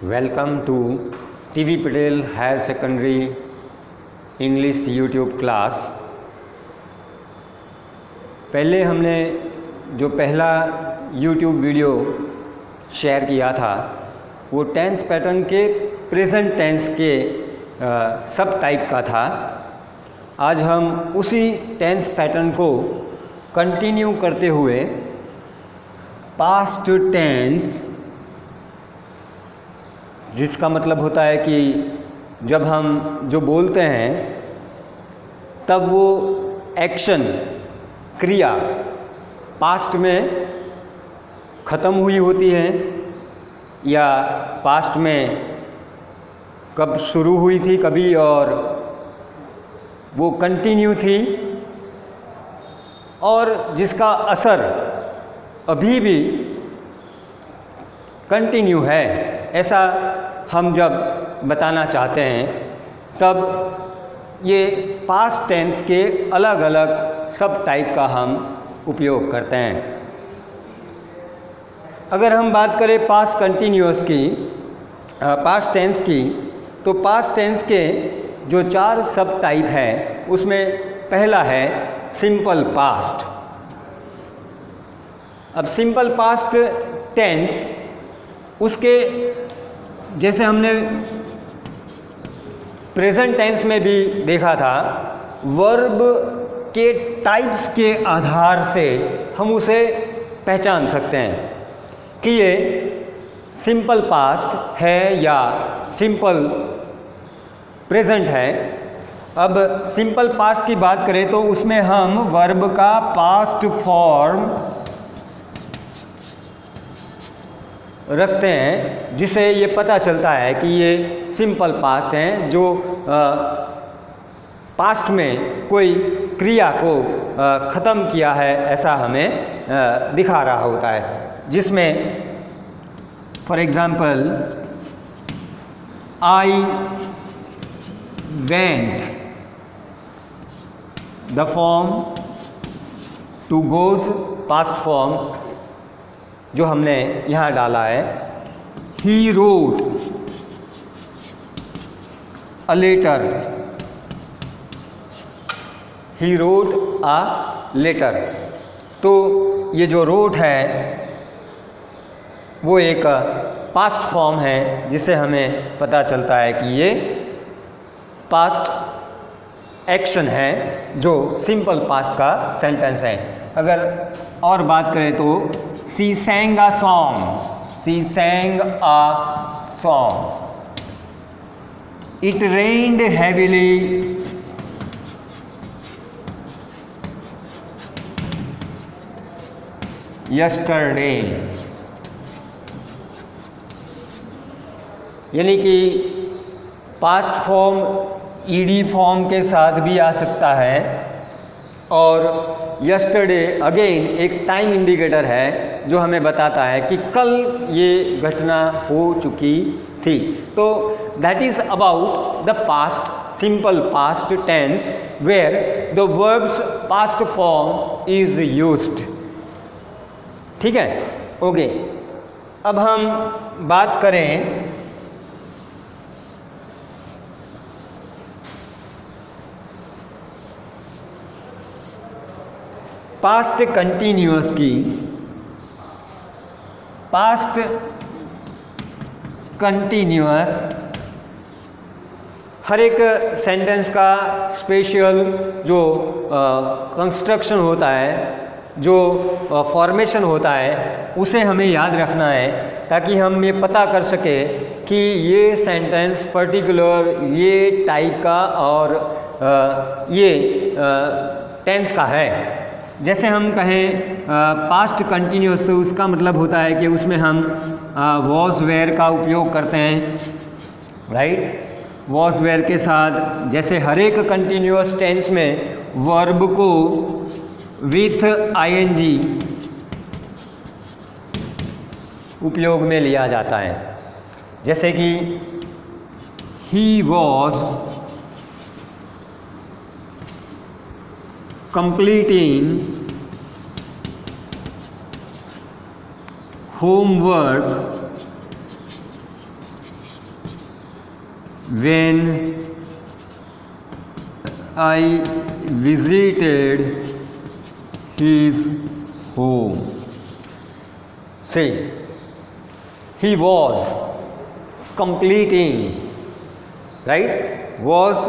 Welcome to TV Patel higher secondary English YouTube class. पहले हमने जो पहला यूट्यूब वीडियो शेयर किया था वो टेंस पैटर्न के प्रेजेंट टेंस के सब टाइप का था। आज हम उसी टेंस पैटर्न को कंटिन्यू करते हुए पास्ट टेंस, जिसका मतलब होता है कि जब हम जो बोलते हैं तब वो एक्शन क्रिया पास्ट में ख़त्म हुई होती है या पास्ट में कब शुरू हुई थी कभी और वो कंटिन्यू थी, और जिसका असर अभी भी कंटिन्यू है, ऐसा हम जब बताना चाहते हैं तब ये पास्ट टेंस के अलग अलग सब टाइप का हम उपयोग करते हैं। अगर हम बात करें पास्ट कंटिन्यूअस की, पास्ट टेंस की, तो पास्ट टेंस के जो 4 सब टाइप है उसमें पहला है सिंपल पास्ट। अब सिंपल पास्ट टेंस, उसके जैसे हमने प्रेजेंट टेंस में भी देखा था, वर्ब के टाइप्स के आधार से हम उसे पहचान सकते हैं कि ये सिंपल पास्ट है या सिंपल प्रेजेंट है। अब सिंपल पास्ट की बात करें तो उसमें हम वर्ब का पास्ट फॉर्म रखते हैं, जिसे ये पता चलता है कि ये सिंपल पास्ट हैं, जो पास्ट में कोई क्रिया को ख़त्म किया है ऐसा हमें दिखा रहा होता है। जिसमें for example I went, the form two goes past form जो हमने यहाँ डाला है। He wrote a letter, he wrote a letter. तो ये जो रोट है वो एक पास्ट फॉर्म है, जिससे हमें पता चलता है कि ये पास्ट एक्शन है जो सिंपल पास्ट का सेंटेंस है। अगर और बात करें तो she sang a song, she sang a song. It rained heavily yesterday. यानी कि पास्ट फॉर्म ईडी फॉर्म के साथ भी आ सकता है, और यस्टरडे अगेन एक टाइम इंडिकेटर है जो हमें बताता है कि कल ये घटना हो चुकी थी। तो that is about the past simple past tense where the verb's past form is used. ठीक है, ओके। अब हम बात करें पास्ट कंटिन्यूअस की। पास्ट कंटिन्यूअस हर एक सेंटेंस का स्पेशल जो कंस्ट्रक्शन होता है, जो फॉर्मेशन होता है, उसे हमें याद रखना है ताकि हम ये पता कर सके कि ये सेंटेंस पर्टिकुलर ये टाइप का और ये टेंस का है। जैसे हम कहें पास्ट कंटिन्यूअस, तो उसका मतलब होता है कि उसमें हम वॉज वेयर का उपयोग करते हैं, राइट। वॉज वेयर के साथ जैसे हर एक कंटिन्यूअस टेंस में वर्ब को विथ आईएनजी उपयोग में लिया जाता है। जैसे कि he was completing homework when I visited his home. See, he was completing, right? was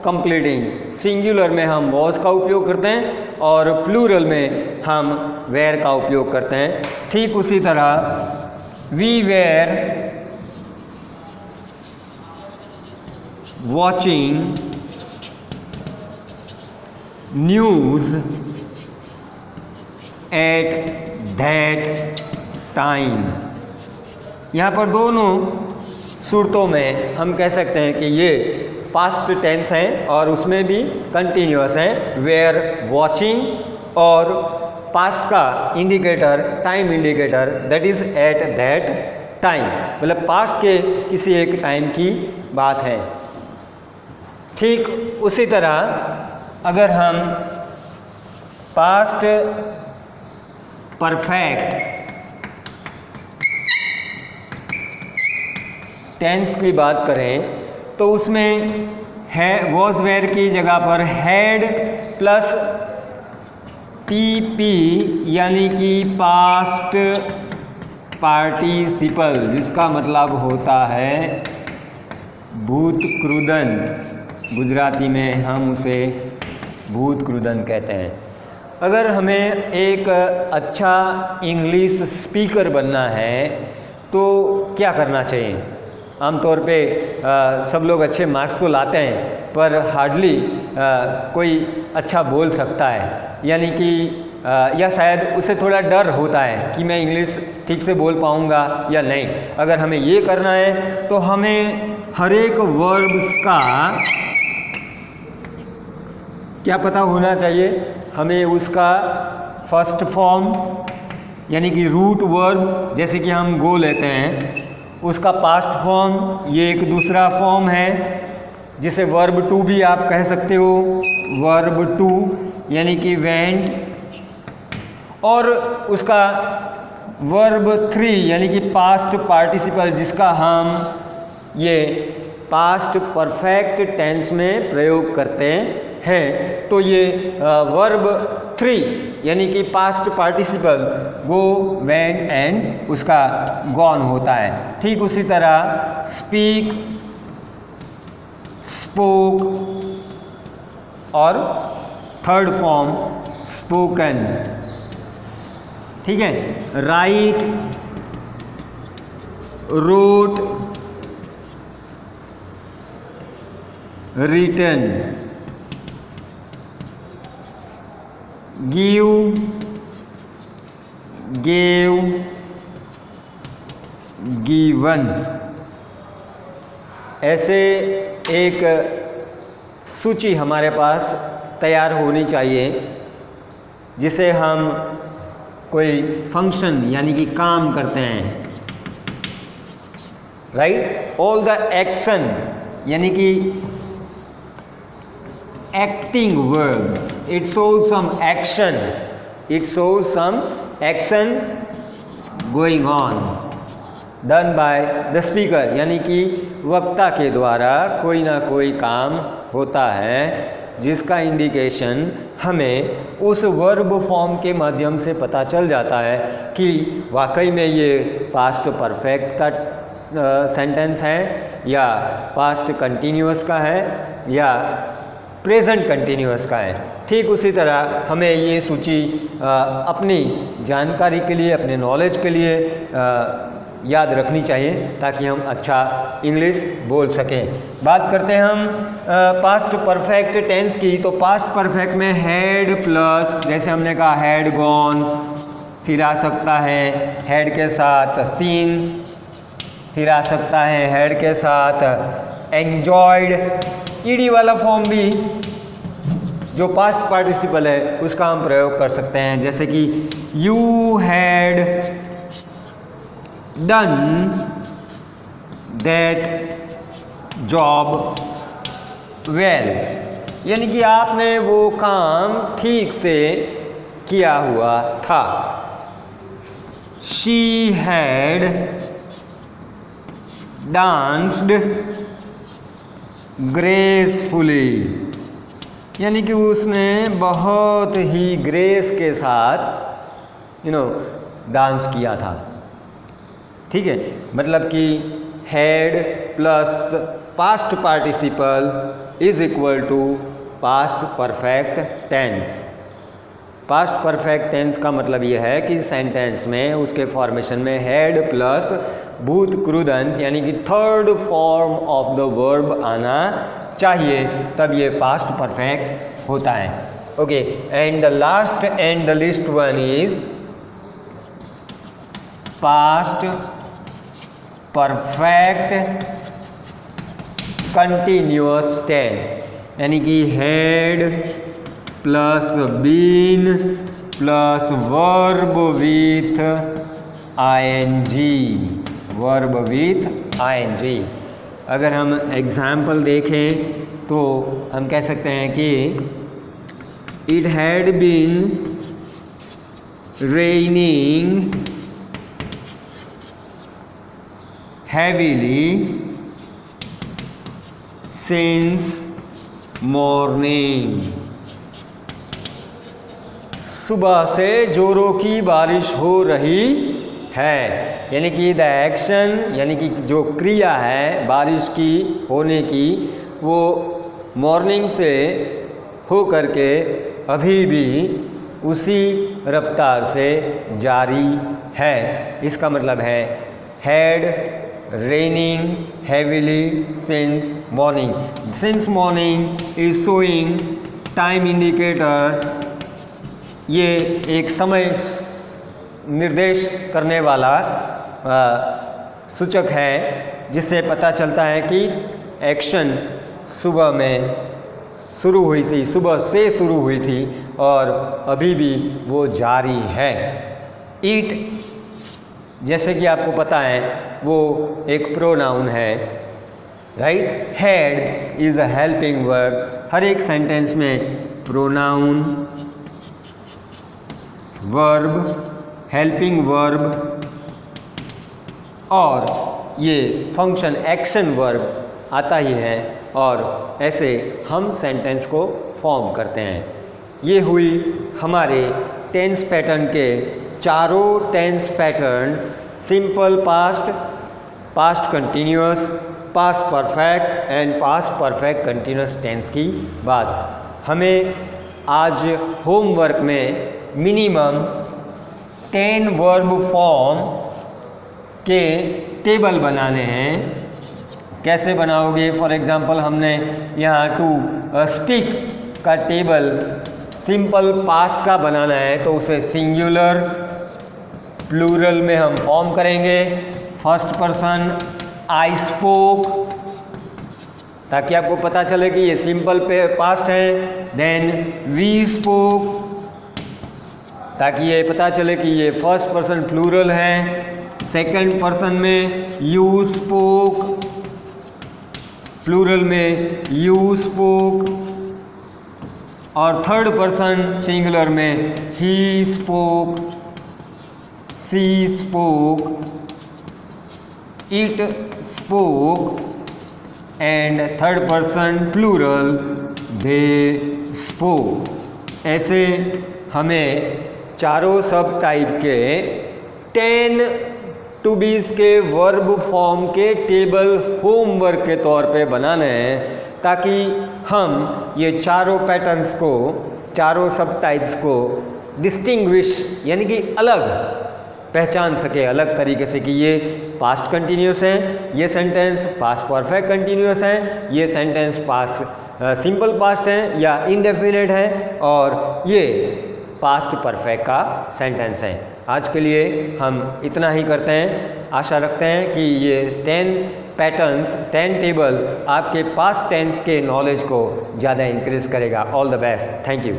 completing. Singular में हम was का उपयोग करते हैं और प्लूरल में हम were का उपयोग करते हैं। ठीक उसी तरह we were watching news at that time. यहाँ पर दोनों सूरतों में हम कह सकते हैं कि ये पास्ट टेंस हैं और उसमें भी कंटिन्यूअस हैं। वेयर वॉचिंग और पास्ट का indicator time indicator that is at that time, मतलब पास्ट के किसी एक टाइम की बात है। ठीक उसी तरह अगर हम पास्ट परफेक्ट टेंस की बात करें तो उसमें है वॉज वेयर की जगह पर हैड प्लस पीपी यानी कि पास्ट पार्टिसिपल, जिसका मतलब होता है भूतकृदंत। गुजराती में हम उसे भूतकृदंत कहते हैं। अगर हमें एक अच्छा इंग्लिश स्पीकर बनना है तो क्या करना चाहिए? आमतौर पे सब लोग अच्छे मार्क्स तो लाते हैं पर हार्डली कोई अच्छा बोल सकता है, यानी कि या शायद उसे थोड़ा डर होता है कि मैं इंग्लिश ठीक से बोल पाऊँगा या नहीं। अगर हमें ये करना है तो हमें हर एक वर्ब्स का क्या पता होना चाहिए। हमें उसका फर्स्ट फॉर्म यानी कि रूट वर्ब, जैसे कि हम गो लेते हैं, उसका पास्ट फॉर्म ये एक दूसरा फॉर्म है जिसे वर्ब टू भी आप कह सकते हो, वर्ब टू यानी कि वेंट, और उसका वर्ब थ्री यानी कि पास्ट पार्टिसिपल जिसका हम ये पास्ट परफेक्ट टेंस में प्रयोग करते हैं। तो ये वर्ब थ्री यानी कि past participle go went and उसका गॉन होता है। ठीक उसी तरह स्पीक, स्पोक और थर्ड फॉर्म स्पोकन। ठीक है, write, wrote, written, give, gave, given. ऐसे एक सूची हमारे पास तैयार होनी चाहिए जिसे हम कोई फंक्शन यानी कि काम करते हैं, राइट। ऑल द एक्शन यानी कि acting verbs, it shows some action, it shows some action going on done by the speaker, यानी कि वक्ता के द्वारा कोई ना कोई काम होता है जिसका इंडिकेशन हमें उस वर्ब फॉर्म के माध्यम से पता चल जाता है कि वाकई में ये पास्ट परफेक्ट का सेंटेंस है या पास्ट कंटिन्यूअस का है या प्रेजेंट कंटिन्यूअस का है। ठीक उसी तरह हमें ये सूची अपनी जानकारी के लिए, अपने नॉलेज के लिए याद रखनी चाहिए ताकि हम अच्छा इंग्लिश बोल सकें। बात करते हैं हम पास्ट परफेक्ट टेंस की। तो पास्ट परफेक्ट में हैड प्लस, जैसे हमने कहा हैड गॉन, फिर आ सकता है हैड के साथ सीन, फिर आ सकता है हैड के साथ एंजॉयड। ईडी वाला फॉर्म भी जो पास्ट पार्टिसिपल है उसका हम प्रयोग कर सकते हैं, जैसे कि you had done that job well, यानी कि आपने वो काम ठीक से किया हुआ था। शी हैड डांस्ड ग्रेसफुली, यानी कि उसने बहुत ही ग्रेस के साथ डांस किया था। ठीक है, मतलब कि had plus past participle is equal to past perfect tense. Past perfect tense का मतलब यह है कि सेंटेंस में उसके फॉर्मेशन में हैड प्लस भूत कृदंत यानी कि third form of the verb आना चाहिए, तब ये पास्ट परफेक्ट होता है। Okay, and the last and the list one is past perfect continuous tense, यानी कि had plus been plus verb with ING, verb with ING. अगर हम एग्जाम्पल देखें तो हम कह सकते हैं कि it had been raining heavily since morning। सुबह से जोरों की बारिश हो रही है, यानी कि द एक्शन यानी कि जो क्रिया है बारिश की होने की वो मॉर्निंग से हो करके अभी भी उसी रफ्तार से जारी है। इसका मतलब है had raining heavily since morning। Since morning is showing time indicator, ये एक समय निर्देश करने वाला सूचक है जिससे पता चलता है कि एक्शन सुबह में शुरू हुई थी, सुबह से शुरू हुई थी और अभी भी वो जारी है। ईट जैसे कि आपको पता है वो एक प्रोनाउन है, right. Had is a helping verb. हर एक सेंटेंस में प्रोनाउन, वर्ब, हेल्पिंग वर्ब और ये फंक्शन एक्शन वर्ब आता ही है और ऐसे हम सेंटेंस को फॉर्म करते हैं। ये हुई हमारे टेंस पैटर्न के चारों tense pattern, simple past, past continuous, past perfect and past perfect continuous tense की बात। हमें आज होमवर्क में मिनिमम 10 वर्ब फॉर्म के टेबल बनाने हैं। कैसे बनाओगे? फॉर एग्जांपल हमने यहाँ टू स्पीक का टेबल सिंपल पास्ट का बनाना है तो उसे सिंगुलर प्लूरल में हम फॉर्म करेंगे। फर्स्ट पर्सन आई स्पोक, ताकि आपको पता चले कि ये सिंपल पे पास्ट है। देन वी स्पोक, ताकि ये पता चले कि ये फर्स्ट पर्सन प्लूरल है। सेकंड पर्सन में यू स्पोक, प्लूरल में यू स्पोक। और थर्ड पर्सन सिंगुलर में he spoke, she spoke, it spoke and third person plural they spoke. ऐसे हमें चारों सब टाइप के 10 टू बीस के वर्ब फॉर्म के टेबल होमवर्क के तौर पे बनाने हैं, ताकि हम ये चारों पैटर्न्स को, चारों सब टाइप्स को डिस्टिंग्विश यानी कि अलग पहचान सके, अलग तरीके से कि ये पास्ट कंटिन्यूस है, ये सेंटेंस पास्ट परफेक्ट कंटिन्यूस है, ये सेंटेंस पास्ट सिंपल पास्ट है या इनडेफिनेट है, और ये पास्ट परफेक्ट का सेंटेंस है। आज के लिए हम इतना ही करते हैं। आशा रखते हैं कि ये 10 पैटर्न्स, 10 टेबल आपके पास्ट टेंस के नॉलेज को ज़्यादा इंक्रीज करेगा। All the best, thank you.